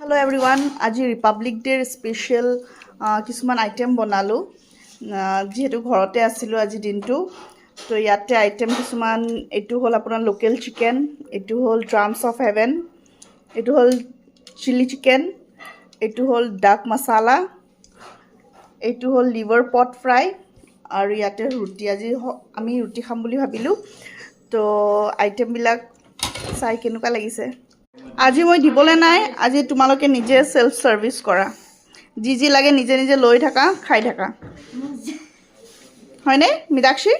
Hello everyone, আজি Republic ডেৰ special কিছুমান আইটেম বনালোঁ যেহেতু ঘৰতে আছিলোঁ আজি দিনটো তো ইয়াতে আইটেম কিছুমান এইটো হ'ল আপোনাৰ লোকেল চিকেন এইটো হ'ল ড্ৰামছ অফ হেভেন এইটো হ'ল চিলি চিকেন এইটো হ'ল ডাক মছালা এইটো হ'ল লিভাৰ পট ফ্ৰাই আৰু ইয়াতে ৰুটি আজি আমি ৰুটি খাম বুলি ভাবিলোঁ তো আইটেমবিলাক চাই কেনেকুৱা লাগিছে আজি মই দিবলৈ নাই আজি তোমালোকে নিজে সেলফ সাৰ্ভিস কৰা যি যি লাগে নিজে নিজে লৈ থাকা খাই থাকা হয়নে মিদাক্ষী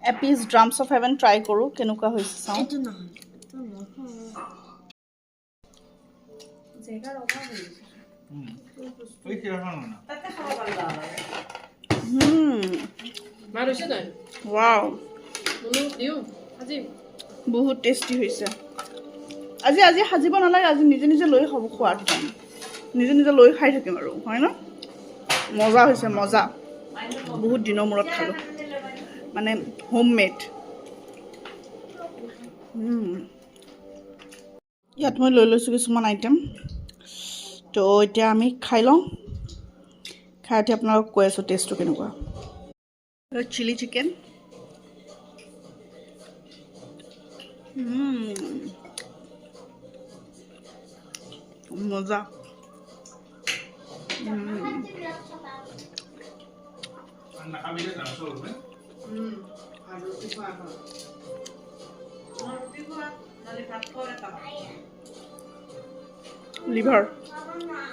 এপিস ড্ৰামছ অফ হেভেন ট্ৰাই কৰোঁ কেনেকুৱা হৈছে চাওঁ এইটো নহয় জেগাৰ অভাৱ হৈছে ৱাও দিওঁ আজি বহুত টেষ্টি হৈছে আজি আজি সাজিব নালাগে আজি নিজে নিজে লৈ খাব খোৱাটো টাইম নিজে নিজে লৈ খাই থাকিম আৰু হয় ন মজা হৈছে মজা বহুত দিনৰ মূৰত খালোঁ মানে হোমমেড ইয়াত মই লৈ লৈছোঁ কিছুমান আইটেম তো এতিয়া আমি খাই লওঁ খাই উঠি আপোনালোকক কৈ আছোঁ টেষ্টটো কেনেকুৱা চিলি চিকেন মজা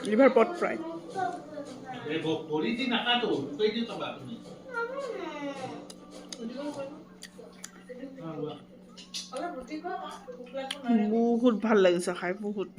লিভাৰ পট ফ্ৰাই বহুত ভাল লাগিছে খাই বহুত